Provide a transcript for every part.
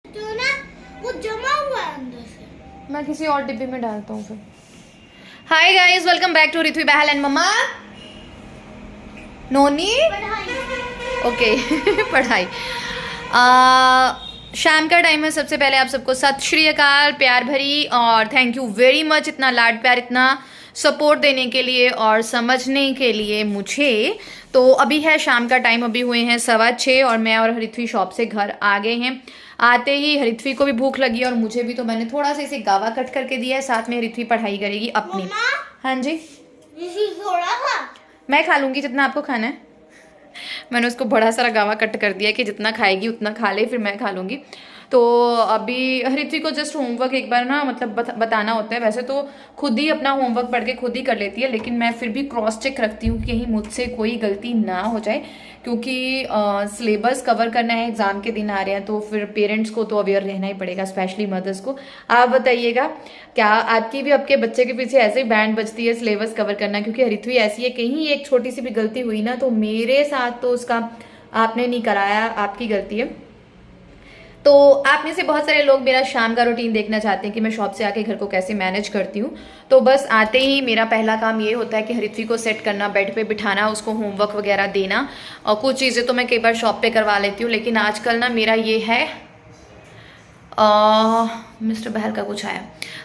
तो ना वो जमा हुआ है अंदर से। मैं किसी और डिब्बे में डालता हूँ फिर। Hi guys, welcome back to Rithvi Bahl and mamma Noni. Okay पढ़ाई। शाम का टाइम है। सबसे पहले आप सबको सत श्री अकाल, प्यार भरी और थैंक यू वेरी मच इतना लाड प्यार, इतना सपोर्ट देने के लिए और समझने के लिए मुझे। तो अभी है शाम का टाइम, अभी हुए हैं 6:15 और मैं और हरिथवी शॉप से घर आ गए हैं। आते ही हरिथवी को भी भूख लगी और मुझे भी, तो मैंने थोड़ा सा इसे गावा कट करके दिया है। साथ में हरिथवी पढ़ाई करेगी अपनी। हाँ जी, थोड़ा सा मैं खा लूंगी जितना आपको खाना है। मैंने उसको बड़ा सारा गावा कट कर दिया कि जितना खाएगी उतना खा ले, फिर मैं खा लूँगी। तो अभी हरिथवी को जस्ट होमवर्क एक बार ना मतलब बताना होता है। वैसे तो खुद ही अपना होमवर्क पढ़ के खुद ही कर लेती है, लेकिन मैं फिर भी क्रॉस चेक रखती हूँ कि कहीं मुझसे कोई गलती ना हो जाए, क्योंकि सिलेबस कवर करना है, एग्जाम के दिन आ रहे हैं, तो फिर पेरेंट्स को तो अवेयर रहना ही पड़ेगा, स्पेशली मदर्स को। आप बताइएगा, क्या आपकी भी आपके बच्चे के पीछे ऐसे ही बैंड बजती है सिलेबस कवर करना? क्योंकि हरिथवी ऐसी है, कहीं एक छोटी सी भी गलती हुई ना तो मेरे साथ तो उसका आपने नहीं कराया, आपकी गलती है। तो आप में से बहुत सारे लोग मेरा शाम का रूटीन देखना चाहते हैं कि मैं शॉप से आके घर को कैसे मैनेज करती हूँ। तो बस आते ही मेरा पहला काम ये होता है कि हरिथवी को सेट करना, बेड पे बिठाना, उसको होमवर्क वगैरह देना। और कुछ चीज़ें तो मैं कई बार शॉप पे करवा लेती हूँ, लेकिन आजकल ना मेरा ये है मिस्टर बहल का कुछ आया।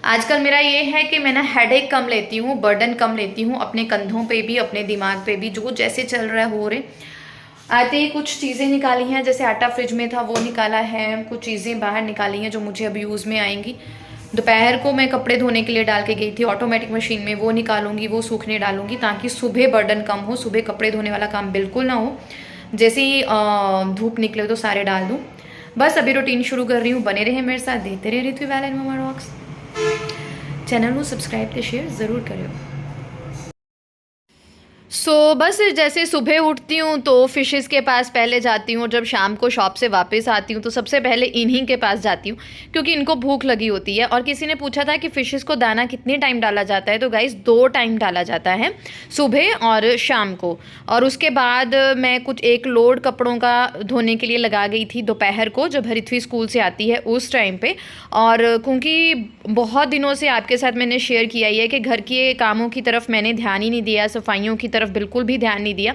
आजकल मेरा ये है कि मैं ना हेडेक कम लेती हूँ, बर्डन कम लेती हूँ अपने कंधों पे भी, अपने दिमाग पे भी। जो जैसे चल रहा है हो रहे। आते ही कुछ चीज़ें निकाली हैं, जैसे आटा फ्रिज में था वो निकाला है, कुछ चीज़ें बाहर निकाली हैं जो मुझे अब यूज़ में आएंगी। दोपहर को मैं कपड़े धोने के लिए डाल के गई थी ऑटोमेटिक मशीन में, वो निकालूंगी, वो सूखने डालूंगी, ताकि सुबह बर्डन कम हो, सुबह कपड़े धोने वाला काम बिल्कुल ना हो। जैसे ही धूप निकले तो सारे डाल दूँ। बस अभी रूटीन शुरू कर रही हूँ। बने रहे मेरे साथ, देते रहे रिथवी Bahl and mamma rocks. Channel को सब्सक्राइब ते शेयर ज़रूर करियो। बस जैसे सुबह उठती हूँ तो फिशेस के पास पहले जाती हूँ, और जब शाम को शॉप से वापस आती हूँ तो सबसे पहले इन्हीं के पास जाती हूँ, क्योंकि इनको भूख लगी होती है। और किसी ने पूछा था कि फिशेस को दाना कितने टाइम डाला जाता है, तो गाइस 2 टाइम डाला जाता है, सुबह और शाम को। और उसके बाद मैं कुछ एक लोड कपड़ों का धोने के लिए लगा गई थी दोपहर को, जब हरिथवी स्कूल से आती है उस टाइम पे। और क्योंकि बहुत दिनों से आपके साथ मैंने शेयर किया ही है कि घर के कामों की तरफ मैंने ध्यान ही नहीं दिया, सफाइयों की तरफ बिल्कुल भी ध्यान नहीं दिया।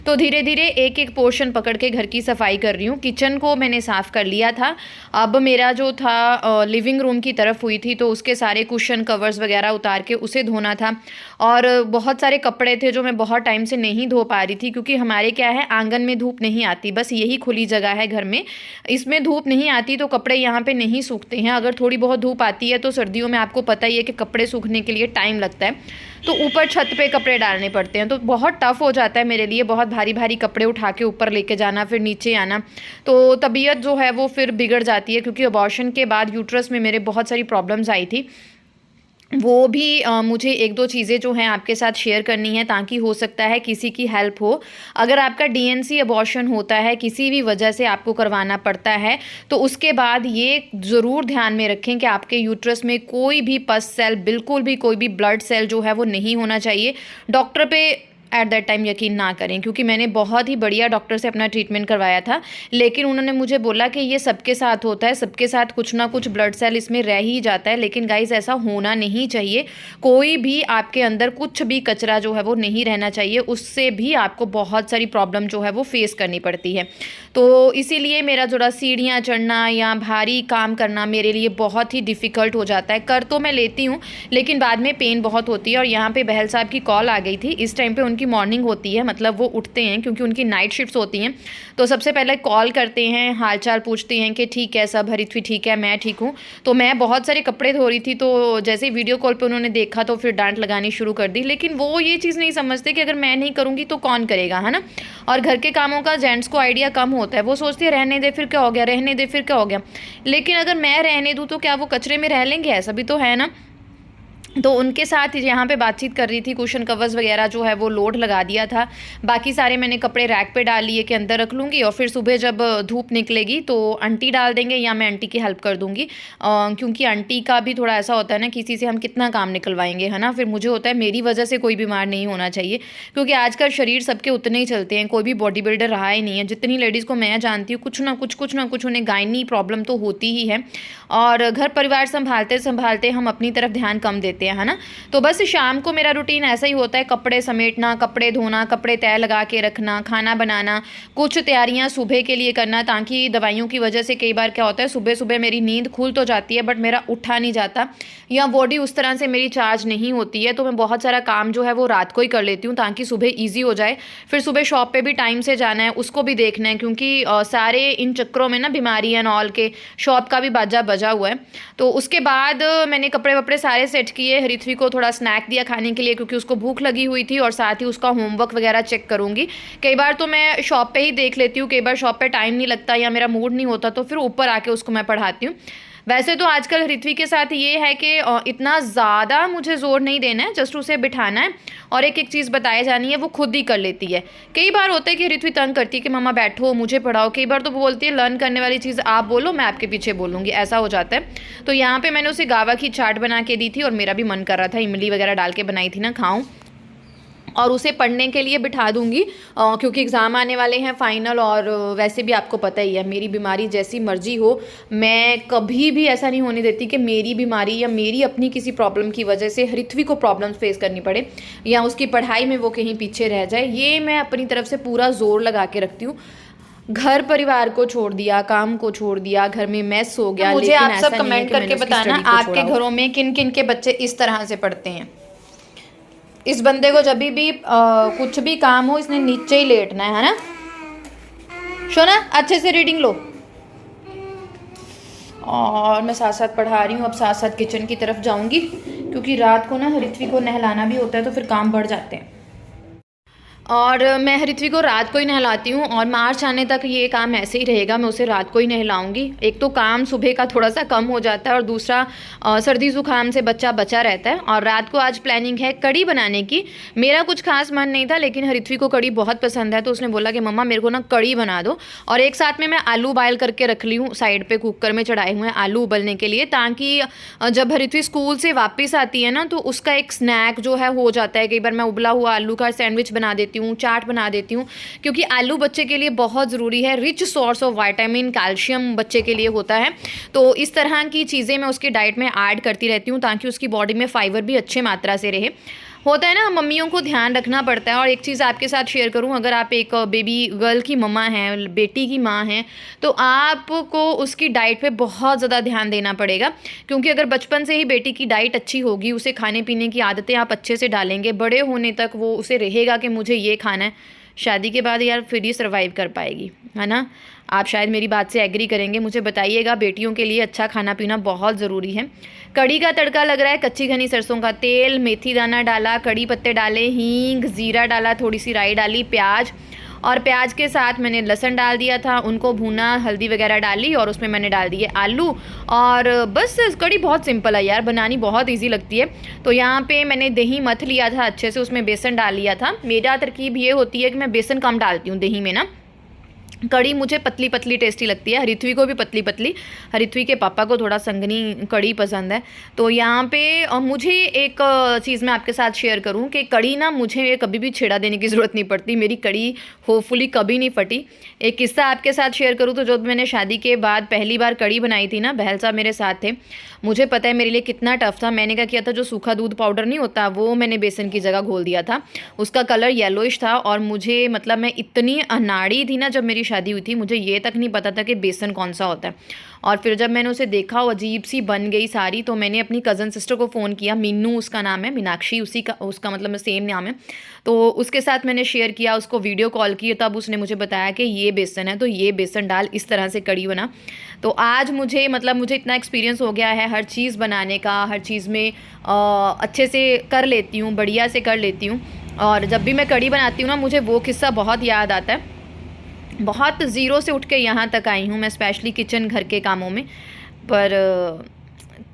तो धीरे धीरे एक एक पोर्शन पकड़ के घर की सफाई कर रही हूँ। किचन को मैंने साफ़ कर लिया था। अब मेरा जो था लिविंग रूम की तरफ हुई थी, तो उसके सारे कुशन कवर्स वगैरह उतार के उसे धोना था। और बहुत सारे कपड़े थे जो मैं बहुत टाइम से नहीं धो पा रही थी, क्योंकि हमारे क्या है, आंगन में धूप नहीं आती, बस यही खुली जगह है घर में, इसमें धूप नहीं आती, तो कपड़े यहाँ पे नहीं सूखते हैं। अगर थोड़ी बहुत धूप आती है तो सर्दियों में आपको पता ही है कि कपड़े सूखने के लिए टाइम लगता है, तो ऊपर छत पे कपड़े डालने पड़ते हैं, तो बहुत टफ हो जाता है मेरे लिए, बहुत भारी भारी कपड़े उठा के ऊपर लेके जाना, फिर नीचे आना। तो तबीयत जो है वो फिर बिगड़ जाती है, क्योंकि अबॉर्शन के बाद यूट्रस में मेरे बहुत सारी प्रॉब्लम्स आई थी। वो भी मुझे 1-2 चीज़ें जो हैं आपके साथ शेयर करनी है, ताकि हो सकता है किसी की हेल्प हो। अगर आपका डीएनसी अबॉर्शन होता है, किसी भी वजह से आपको करवाना पड़ता है, तो उसके बाद ये ज़रूर ध्यान में रखें कि आपके यूट्रस में कोई भी पस सेल, बिल्कुल भी कोई भी ब्लड सेल जो है वो नहीं होना चाहिए। डॉक्टर पे एट दैट टाइम यकीन ना करें, क्योंकि मैंने बहुत ही बढ़िया डॉक्टर से अपना ट्रीटमेंट करवाया था, लेकिन उन्होंने मुझे बोला कि ये सबके साथ होता है, सबके साथ कुछ ना कुछ ब्लड सेल इसमें रह ही जाता है। लेकिन गाइस, ऐसा होना नहीं चाहिए। कोई भी आपके अंदर कुछ भी कचरा जो है वो नहीं रहना चाहिए, उससे भी आपको बहुत सारी प्रॉब्लम जो है वो फेस करनी पड़ती है। तो इसीलिए मेरा थोड़ा सीढ़ियाँ चढ़ना या भारी काम करना मेरे लिए बहुत ही डिफ़िकल्ट हो जाता है। कर तो मैं लेती हूँ, लेकिन बाद में पेन बहुत होती है। और यहाँ पे बहल साहब की कॉल आ गई थी। इस टाइम पे उनकी मॉर्निंग होती है, मतलब वो उठते हैं, क्योंकि उनकी नाइट शिफ्ट्स होती हैं। तो सबसे पहले कॉल करते हैं, हालचाल पूछते हैं कि ठीक है सब, हरिथवी ठीक है, मैं ठीक हूँ। तो मैं बहुत सारे कपड़े धो रही थी, तो जैसे ही वीडियो कॉल पे उन्होंने देखा तो फिर डांट लगानी शुरू कर दी। लेकिन वो ये चीज़ नहीं समझते कि अगर मैं नहीं करूँगी तो कौन करेगा, है ना। और घर के कामों का जेंट्स को आइडिया कम होता है, वो सोचते हैं रहने दे फिर क्या हो गया, रहने दे फिर क्या हो गया। लेकिन अगर मैं रहने दूँ तो क्या वो कचरे में रह लेंगे? ऐसा भी तो है ना। तो उनके साथ यहाँ पे बातचीत कर रही थी। कुशन कवर्स वगैरह जो है वो लोड लगा दिया था, बाकी सारे मैंने कपड़े रैक पे डाल लिए कि अंदर रख लूँगी और फिर सुबह जब धूप निकलेगी तो आंटी डाल देंगे या मैं आंटी की हेल्प कर दूँगी, क्योंकि आंटी का भी थोड़ा ऐसा होता है ना, किसी से हम कितना काम निकलवाएंगे, है ना। फिर मुझे होता है मेरी वजह से कोई बीमार नहीं होना चाहिए, क्योंकि आजकल शरीर सबके उतने ही चलते हैं, कोई भी बॉडी बिल्डर रहा ही नहीं है। जितनी लेडीज़ को मैं जानती हूँ कुछ ना कुछ उन्हें गायनी प्रॉब्लम तो होती ही है, और घर परिवार संभालते संभालते हम अपनी तरफ ध्यान कम देते हैं, है ना। तो बस शाम को मेरा रूटीन ऐसा ही होता है, कपड़े समेटना, कपड़े धोना, कपड़े तय लगा के रखना, खाना बनाना, कुछ तैयारियां सुबह के लिए करना, ताकि दवाइयों की वजह से कई बार क्या होता है सुबह सुबह मेरी नींद खुल तो जाती है बट मेरा उठा नहीं जाता, या बॉडी उस तरह से मेरी चार्ज नहीं होती है, तो मैं बहुत सारा काम जो है वो रात को ही कर लेती हूँ ताकि सुबह ईजी हो जाए। फिर सुबह शॉप पर भी टाइम से जाना है, उसको भी देखना है, क्योंकि सारे इन चक्करों में ना बीमारी एंड ऑल के शॉप का भी बाजा बजा हुआ है। तो उसके बाद मैंने कपड़े वपड़े सारे सेट किए, हरिथवी को थोड़ा स्नैक दिया खाने के लिए क्योंकि उसको भूख लगी हुई थी, और साथ ही उसका होमवर्क वगैरह चेक करूँगी। कई बार तो मैं शॉप पे ही देख लेती हूँ, कई बार शॉप पे टाइम नहीं लगता या मेरा मूड नहीं होता तो फिर ऊपर आके उसको मैं पढ़ाती हूँ। वैसे तो आजकल हरिथवी के साथ ये है कि इतना ज़्यादा मुझे ज़ोर नहीं देना है, जस्ट उसे बिठाना है और एक एक चीज़ बताई जानी है, वो खुद ही कर लेती है। कई बार होता है कि हरिथवी तंग करती है कि मम्मा बैठो मुझे पढ़ाओ, कई बार तो वो बोलती है लर्न करने वाली चीज़ आप बोलो मैं आपके पीछे बोलूँगी, ऐसा हो जाता है। तो यहाँ पे मैंने उसे गावा की चाट बना के दी थी और मेरा भी मन कर रहा था, इमली वगैरह डाल के बनाई थी ना, खाऊं, और उसे पढ़ने के लिए बिठा दूंगी क्योंकि एग्ज़ाम आने वाले हैं फाइनल। और वैसे भी आपको पता ही है मेरी बीमारी जैसी मर्जी हो, मैं कभी भी ऐसा नहीं होने देती कि मेरी बीमारी या मेरी अपनी किसी प्रॉब्लम की वजह से हरिथवी को प्रॉब्लम्स फेस करनी पड़े या उसकी पढ़ाई में वो कहीं पीछे रह जाए। ये मैं अपनी तरफ से पूरा जोर लगा के रखती हूँ। घर परिवार को छोड़ दिया, काम को छोड़ दिया, घर में मेस हो गया। मुझे आप सब कमेंट करके बताना आपके घरों में किन किन के बच्चे इस तरह से पढ़ते हैं। इस बंदे को जब भी कुछ भी काम हो इसने नीचे ही लेटना है ना। शोना अच्छे से रीडिंग लो। और मैं साथ साथ पढ़ा रही हूँ, अब साथ साथ किचन की तरफ जाऊंगी क्योंकि रात को ना हरिथवी को नहलाना भी होता है तो फिर काम बढ़ जाते हैं। और मैं हरिथवी को रात को ही नहलाती हूँ और मार्च आने तक ये काम ऐसे ही रहेगा, मैं उसे रात को ही नहलाऊंगी। एक तो काम सुबह का थोड़ा सा कम हो जाता है और दूसरा सर्दी ज़ुकाम से बच्चा बचा रहता है। और रात को आज प्लानिंग है कड़ी बनाने की। मेरा कुछ खास मन नहीं था लेकिन हरिथवी को कड़ी बहुत पसंद है तो उसने बोला कि मम्मा मेरे को ना कड़ी बना दो। और एक साथ में मैं आलू बॉयल करके रख ली हूँ, साइड पर कुकर में चढ़ाए हुए हैं आलू उबलने के लिए, ताकि जब हरिथवी स्कूल से वापस आती है ना तो उसका एक स्नैक जो है हो जाता है। कई बार मैं उबला हुआ आलू का सैंडविच बना देती हूँ, चाट बना देती हूँ, क्योंकि आलू बच्चे के लिए बहुत ज़रूरी है, rich source of vitamin calcium बच्चे के लिए होता है। तो इस तरह की चीज़ें मैं उसकी डाइट में ऐड करती रहती हूँ ताकि उसकी बॉडी में फाइबर भी अच्छे मात्रा से रहे। होता है ना, मम्मियों को ध्यान रखना पड़ता है। और एक चीज़ आपके साथ शेयर करूं, अगर आप एक बेबी गर्ल की मम्मा हैं, बेटी की माँ हैं, तो आपको उसकी डाइट पे बहुत ज़्यादा ध्यान देना पड़ेगा, क्योंकि अगर बचपन से ही बेटी की डाइट अच्छी होगी, उसे खाने पीने की आदतें आप अच्छे से डालेंगे, बड़े होने तक वो उसे रहेगा कि मुझे ये खाना है। शादी के बाद यार फिर ही सर्वाइव कर पाएगी, है ना। आप शायद मेरी बात से एग्री करेंगे, मुझे बताइएगा। बेटियों के लिए अच्छा खाना पीना बहुत ज़रूरी है। कड़ी का तड़का लग रहा है, कच्ची घनी सरसों का तेल, मेथी दाना डाला, कड़ी पत्ते डाले, हींग, ज़ीरा डाला, थोड़ी सी राई डाली, प्याज, और प्याज के साथ मैंने लहसुन डाल दिया था, उनको भूना, हल्दी वगैरह डाली और उसमें मैंने डाल दिए आलू। और बस कड़ी बहुत सिंपल है यार, बनानी बहुत इजी लगती है। तो यहाँ पे मैंने दही मथ लिया था अच्छे से, उसमें बेसन डाल लिया था। मेरा तरकीब ये होती है कि मैं बेसन कम डालती हूँ दही में ना। कड़ी मुझे पतली पतली टेस्टी लगती है, हरिथवी को भी पतली पतली, हरिथवी के पापा को थोड़ा संगनी कड़ी पसंद है। तो यहाँ पे मुझे एक चीज़ मैं आपके साथ शेयर करूँ कि कड़ी ना मुझे कभी भी छेड़ा देने की ज़रूरत नहीं पड़ती, मेरी कड़ी होपफुली कभी नहीं फटी। एक किस्सा आपके साथ शेयर करूँ तो जब मैंने शादी के बाद पहली बार कड़ी बनाई थी ना, बहल साहब मेरे साथ थे, मुझे पता है मेरे लिए कितना टफ था। मैंने क्या किया था, जो सूखा दूध पाउडर नहीं होता वो मैंने बेसन की जगह घोल दिया था, उसका कलर येलोइश था। और मुझे मतलब मैं इतनी अनाड़ी थी ना जब मेरी शादी हुई थी, मुझे ये तक नहीं पता था कि बेसन कौन सा होता है। और फिर जब मैंने उसे देखा वो अजीब सी बन गई सारी, तो मैंने अपनी कज़न सिस्टर को फ़ोन किया, मीनू उसका नाम है, मीनाक्षी उसका मतलब सेम नाम है। तो उसके साथ मैंने शेयर किया, उसको वीडियो कॉल की, तब उसने मुझे बताया कि ये बेसन है, तो ये बेसन डाल, इस तरह से कड़ी बना। तो आज मुझे इतना एक्सपीरियंस हो गया है हर चीज़ बनाने का, हर चीज़ में अच्छे से कर लेती हूँ, बढ़िया से कर लेती हूँ। और जब भी मैं कड़ी बनाती हूँ ना, मुझे वो किस्सा बहुत याद आता है। बहुत ज़ीरो से उठ के यहाँ तक आई हूँ मैं, स्पेशली किचन घर के कामों में। पर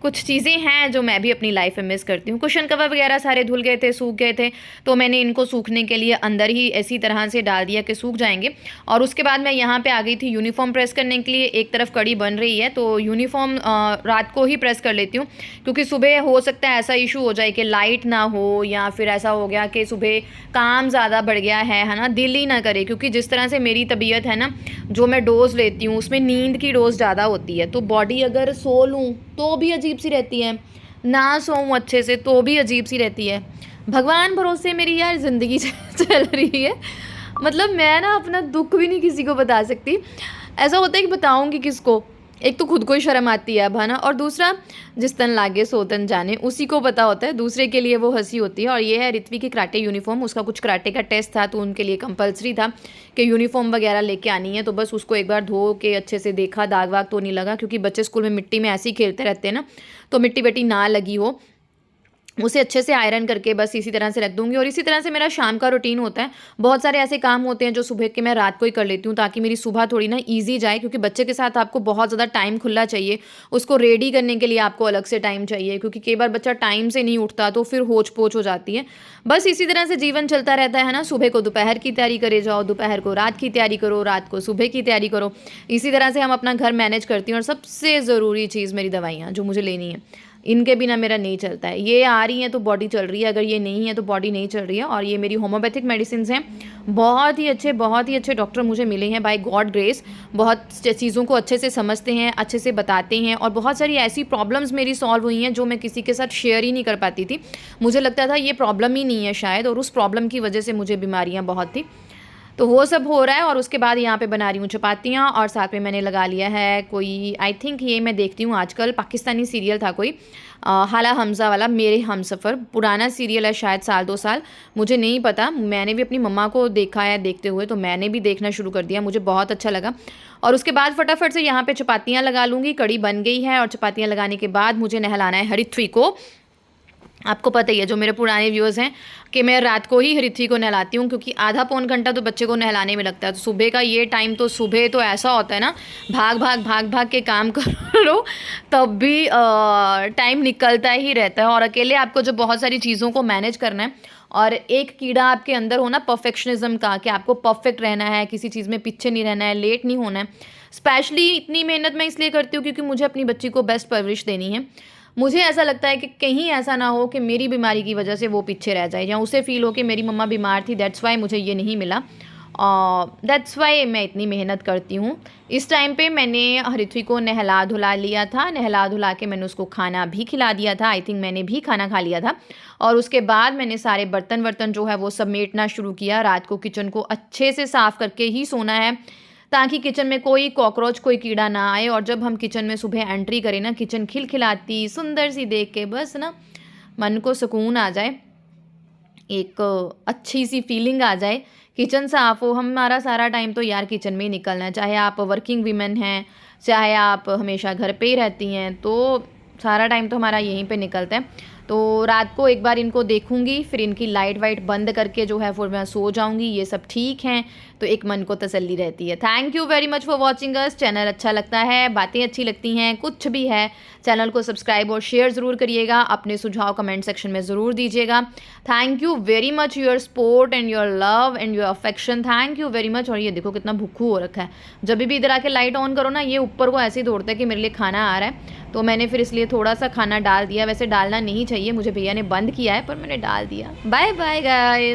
कुछ चीज़ें हैं जो मैं भी अपनी लाइफ में मिस करती हूँ। कुशन कवर वगैरह सारे धुल गए थे, सूख गए थे, तो मैंने इनको सूखने के लिए अंदर ही ऐसी तरह से डाल दिया कि सूख जाएंगे। और उसके बाद मैं यहाँ पे आ गई थी यूनिफॉर्म प्रेस करने के लिए। एक तरफ कड़ी बन रही है तो यूनिफॉर्म रात को ही प्रेस कर लेती हूँ, क्योंकि सुबह हो सकता है ऐसा इशू हो जाए कि लाइट ना हो, या फिर ऐसा हो गया कि सुबह काम ज़्यादा बढ़ गया है ना, दिल ही ना करे। क्योंकि जिस तरह से मेरी तबीयत है ना, जो मैं डोज़ लेती हूँ उसमें नींद की डोज़ ज़्यादा होती है, तो बॉडी अगर सो लूँ तो भी अजीब सी रहती है, ना सोऊं अच्छे से तो भी अजीब सी रहती है। भगवान भरोसे मेरी यार ज़िंदगी चल रही है। मतलब मैं ना अपना दुख भी नहीं किसी को बता सकती। ऐसा होता है कि बताऊंगी किसको, एक तो खुद को ही शर्म आती है अब, है ना, और दूसरा जिस तन लागे सो तन जाने, उसी को पता होता है, दूसरे के लिए वो हंसी होती है। और ये है ऋत्वी की कराटे यूनिफॉर्म। उसका कुछ कराटे का टेस्ट था तो उनके लिए कंपलसरी था कि यूनिफॉर्म वगैरह लेके आनी है, तो बस उसको एक बार धो के अच्छे से देखा, दाग वाग तो नहीं लगा, क्योंकि बच्चे स्कूल में मिट्टी में ऐसे ही खेलते रहते हैं ना, तो मिट्टी वट्टी ना लगी हो, उसे अच्छे से आयरन करके बस इसी तरह से रख दूंगी। और इसी तरह से मेरा शाम का रूटीन होता है। बहुत सारे ऐसे काम होते हैं जो सुबह के मैं रात को ही कर लेती हूँ, ताकि मेरी सुबह थोड़ी ना ईजी जाए, क्योंकि बच्चे के साथ आपको बहुत ज़्यादा टाइम खुला चाहिए। उसको रेडी करने के लिए आपको अलग से टाइम चाहिए, क्योंकि कई बार बच्चा टाइम से नहीं उठता तो फिर होच पोच हो जाती है। बस इसी तरह से जीवन चलता रहता है ना। सुबह को दोपहर की तैयारी करे जाओ, दोपहर को रात की तैयारी करो, रात को सुबह की तैयारी करो। इसी तरह से हम अपना घर मैनेज करती हैं। और सबसे ज़रूरी चीज़ मेरी दवाइयाँ जो मुझे लेनी है, इनके बिना मेरा नहीं चलता है। ये आ रही हैं तो बॉडी चल रही है, अगर ये नहीं है तो बॉडी नहीं चल रही है। और ये मेरी होम्योपैथिक मेडिसिन हैं। बहुत ही अच्छे डॉक्टर मुझे मिले हैं बाय गॉड ग्रेस। बहुत चीज़ों को अच्छे से समझते हैं, अच्छे से बताते हैं। और बहुत सारी ऐसी प्रॉब्लम्स मेरी सॉल्व हुई हैं जो मैं किसी के साथ शेयर ही नहीं कर पाती थी। मुझे लगता था ये प्रॉब्लम ही नहीं है शायद, और उस प्रॉब्लम की वजह से मुझे बीमारियाँ बहुत थी। तो वो सब हो रहा है। और उसके बाद यहाँ पे बना रही हूँ चपातियाँ, और साथ में मैंने लगा लिया है कोई, आई थिंक ये मैं देखती हूँ आजकल, पाकिस्तानी सीरियल था कोई, हाला हमज़ा वाला, मेरे हमसफ़र। पुराना सीरियल है शायद, 1-2 साल, मुझे नहीं पता। मैंने भी अपनी मम्मा को देखा है देखते हुए, तो मैंने भी देखना शुरू कर दिया, मुझे बहुत अच्छा लगा। और उसके बाद फटाफट से यहाँ पे चपातियाँ लगा लूँगी। कड़ी बन गई है, और चपातियाँ लगाने के बाद मुझे नहलाना है हरिथ्वी को। आपको पता ही है, जो मेरे पुराने व्यूअर्स हैं, कि मैं रात को ही हरिथ्वी को नहलाती हूँ, क्योंकि आधा पौन घंटा तो बच्चे को नहलाने में लगता है। तो सुबह का ये टाइम, तो सुबह तो ऐसा होता है ना, भाग भाग के काम करो तब भी टाइम निकलता ही रहता है। और अकेले आपको जो बहुत सारी चीज़ों को मैनेज करना है, और एक कीड़ा आपके अंदर हो ना परफेक्शनिज्म का, कि आपको परफेक्ट रहना है, किसी चीज़ में पीछे नहीं रहना है, लेट नहीं होना है। स्पेशली इतनी मेहनत मैं इसलिए करती हूँ क्योंकि मुझे अपनी बच्ची को बेस्ट परवरिश देनी है। मुझे ऐसा लगता है कि कहीं ऐसा ना हो कि मेरी बीमारी की वजह से वो पीछे रह जाए, या उसे फील हो कि मेरी मम्मा बीमार थी, दैट्स वाई मुझे ये नहीं मिला। दैट्स वाई मैं इतनी मेहनत करती हूँ। इस टाइम पे मैंने हरिथ्वी को नहला धुला लिया था। नहला धुला के मैंने उसको खाना भी खिला दिया था। आई थिंक मैंने भी खाना खा लिया था। और उसके बाद मैंने सारे बर्तन वर्तन जो है वो समेटना शुरू किया। रात को किचन को अच्छे से साफ़ करके ही सोना है, ताकि किचन में कोई कॉकरोच, कोई कीड़ा ना आए। और जब हम किचन में सुबह एंट्री करें ना, किचन खिलखिलाती सुंदर सी देख के बस ना मन को सुकून आ जाए, एक अच्छी सी फीलिंग आ जाए। किचन साफ़ हो, हमारा सारा टाइम तो यार किचन में ही निकलना है। चाहे आप वर्किंग वीमेन हैं, चाहे आप हमेशा घर पे ही रहती हैं, तो सारा टाइम तो हमारा यहीं पे निकलता है। तो रात को एक बार इनको देखूंगी, फिर इनकी लाइट वाइट बंद करके जो है फिर मैं सो जाऊंगी। ये सब ठीक हैं, तो एक मन को तसल्ली रहती है। Thank you very much for watching us. Channel अच्छा लगता है, बातें अच्छी लगती हैं, कुछ भी है, चैनल को सब्सक्राइब और शेयर ज़रूर करिएगा। अपने सुझाव कमेंट सेक्शन में ज़रूर दीजिएगा। Thank you very much, your support and your love and your affection, thank you very much. और ये देखो कितना भूखू हो रखा है। जब भी इधर आके लाइट ऑन करो ना, ये ऊपर को ऐसे ही दौड़ता है कि मेरे लिए खाना आ रहा है। तो मैंने फिर इसलिए थोड़ा सा खाना डाल दिया। वैसे डालना नहीं चाहिए, मुझे भैया ने बंद किया है, पर मैंने डाल दिया। Bye bye guys.